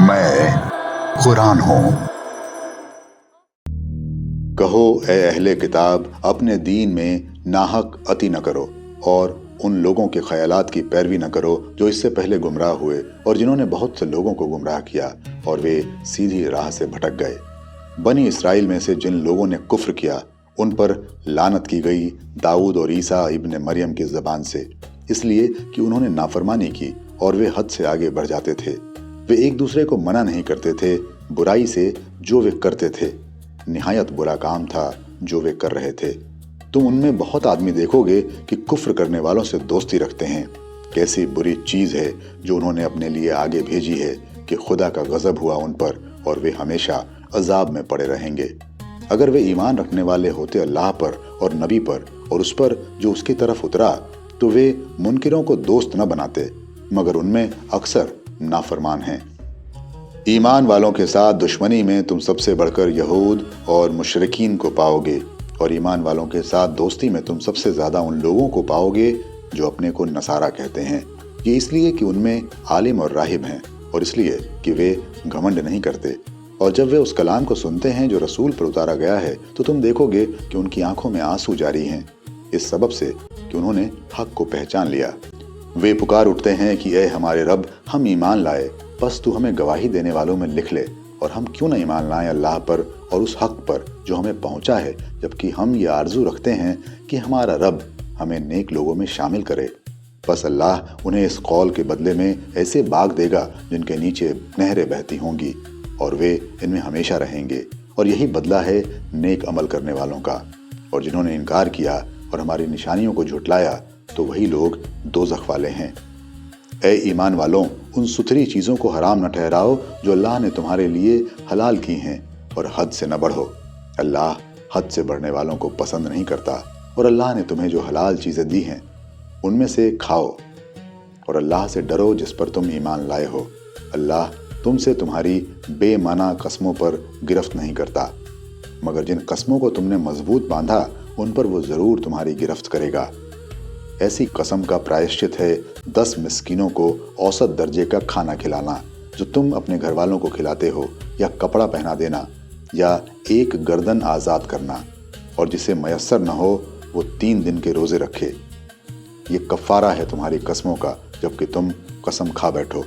मैं कुरान हूँ। कहो ए अहले किताब, अपने दीन में नाहक अति न करो और उन लोगों के ख्यालात की पैरवी न करो जो इससे पहले गुमराह हुए और जिन्होंने बहुत से लोगों को गुमराह किया और वे सीधी राह से भटक गए। बनी इसराइल में से जिन लोगों ने कुफ्र किया उन पर लानत की गई दाऊद और ईसा इब्न मरियम की ज़बान से, इसलिए कि उन्होंने नाफरमानी की और वे हद से आगे बढ़ जाते थे। वे एक दूसरे को मना नहीं करते थे बुराई से जो वे करते थे। निहायत बुरा काम था जो वे कर रहे थे। तुम उनमें बहुत आदमी देखोगे कि कुफ्र करने वालों से दोस्ती रखते हैं। कैसी बुरी चीज है जो उन्होंने अपने लिए आगे भेजी है कि खुदा का गजब हुआ उन पर और वे हमेशा अजाब में पड़े रहेंगे। अगर वे ईमान रखने वाले होते अल्लाह पर और नबी पर और उस पर जो उसकी तरफ उतरा तो वे मुनकिरों को दोस्त न बनाते, मगर उनमें अक्सर नाफरमान हैं। ईमान वालों के साथ दुश्मनी में तुम सबसे बढ़कर यहूद और मुशरिकीन को पाओगे और ईमान वालों के साथ दोस्ती में तुम सबसे ज्यादा उन लोगों को पाओगे जो अपने को नसारा कहते हैं। ये इसलिए कि उनमें आलिम और राहिब हैं और इसलिए कि वे घमंड नहीं करते। और जब वे उस कलाम को सुनते हैं जो रसूल पर उतारा गया है तो तुम देखोगे कि उनकी आंखों में आंसू जारी हैं, इस सबब से कि उन्होंने हक को पहचान लिया। वे पुकार उठते हैं कि ए हमारे रब, हम ईमान लाए, बस तू हमें गवाही देने वालों में लिख ले। और हम क्यों न ईमान लाएं अल्लाह पर और उस हक पर जो हमें पहुंचा है, जबकि हम ये आरजू रखते हैं कि हमारा रब हमें नेक लोगों में शामिल करे। बस अल्लाह उन्हें इस कौल के बदले में ऐसे बाग देगा जिनके नीचे नहरें बहती होंगी और वे इनमें हमेशा रहेंगे। और यही बदला है नेक अमल करने वालों का। और जिन्होंने इनकार किया और हमारी निशानियों को झुटलाया तो वही लोग दोज़ख वाले हैं। ए ईमान वालों, उन सुथरी चीज़ों को हराम न ठहराओ जो अल्लाह ने तुम्हारे लिए हलाल की हैं और हद से न बढ़ो। अल्लाह हद से बढ़ने वालों को पसंद नहीं करता। और अल्लाह ने तुम्हें जो हलाल चीज़ें दी हैं उनमें से खाओ और अल्लाह से डरो जिस पर तुम ईमान लाए हो। अल्लाह तुमसे तुम्हारी बेमाना कस्मों पर गिरफ्त नहीं करता, मगर जिन कस्मों को तुमने मजबूत बांधा उन पर वो ज़रूर तुम्हारी गिरफ्त करेगा। ऐसी कसम का प्रायश्चित है 10 मिस्कीनों को औसत दर्जे का खाना खिलाना जो तुम अपने घर वालों को खिलाते हो, या कपड़ा पहना देना, या एक गर्दन आज़ाद करना। और जिसे मयस्सर न हो वो 3 दिन के रोज़े रखे। ये कफ़ारा है तुम्हारी कस्मों का जबकि तुम कसम खा बैठो।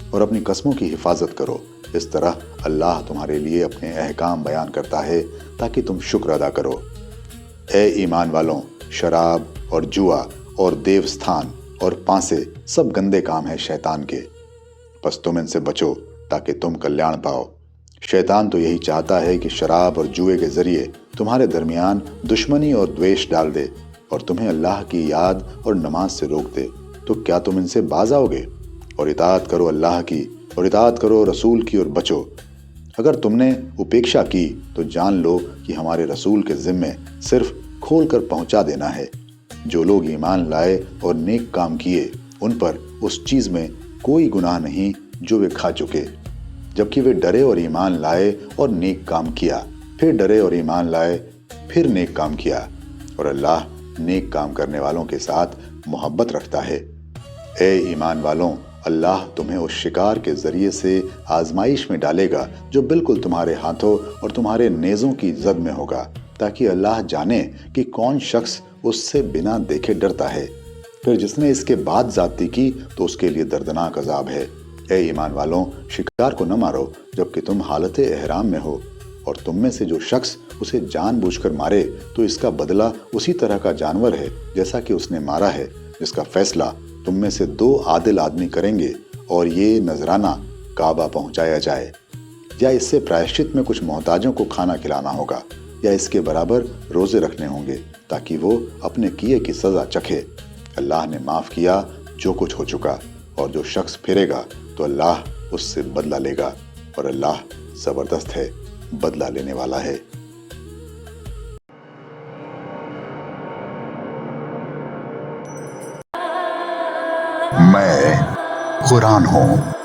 और अपनी कस्मों की हिफाजत करो। इस तरह अल्लाह तुम्हारे लिए अपने अहकाम बयान करता है ताकि तुम शुक्र अदा करो। ए ईमान वालों, शराब और जुआ और देवस्थान और पांसे सब गंदे काम हैं शैतान के, बस तुम इनसे बचो ताकि तुम कल्याण पाओ। शैतान तो यही चाहता है कि शराब और जुए के जरिए तुम्हारे दरमियान दुश्मनी और द्वेष डाल दे और तुम्हें अल्लाह की याद और नमाज से रोक दे। तो क्या तुम इनसे बाज आओगे? और इताअत करो अल्लाह की और इताअत करो रसूल की और बचो। अगर तुमने उपेक्षा की तो जान लो कि हमारे रसूल के जिम्मे सिर्फ खोल कर पहुंचा देना है। जो लोग ईमान लाए और नेक काम किए उन पर उस चीज में कोई गुनाह नहीं जो वे खा चुके, जबकि वे डरे और ईमान लाए और नेक काम किया, फिर डरे और ईमान लाए, फिर नेक काम किया। और अल्लाह नेक काम करने वालों के साथ मोहब्बत रखता है। ए ईमान वालों, अल्लाह तुम्हें उस शिकार के जरिए से आजमाइश में डालेगा जो बिल्कुल तुम्हारे हाथों और तुम्हारे नेज़ों की जद में होगा, ताकि अल्लाह जाने कि कौन शख्स उससे बिना देखे डरता है। फिर जिसने इसके बाद ज़्यादती की तो उसके लिए दर्दनाक अजाब है। ए ईमान वालों, शिकार को न मारो जबकि तुम हालत एहराम में हो। और तुम में से जो शख्स उसे जानबूझकर मारे तो इसका बदला उसी तरह का जानवर है जैसा कि उसने मारा है, जिसका फैसला तुम में से 2 आदिल आदमी करेंगे। और ये नजराना काबा पहुंचाया जाए, या इससे प्रायश्चित में कुछ मोहताजों को खाना खिलाना होगा, या इसके बराबर रोजे रखने होंगे ताकि वो अपने किए की सजा चखे। अल्लाह ने माफ किया जो कुछ हो चुका, और जो शख्स फिरेगा तो अल्लाह उससे बदला लेगा। और अल्लाह जबरदस्त है, बदला लेने वाला है। मैं कुरान हूँ।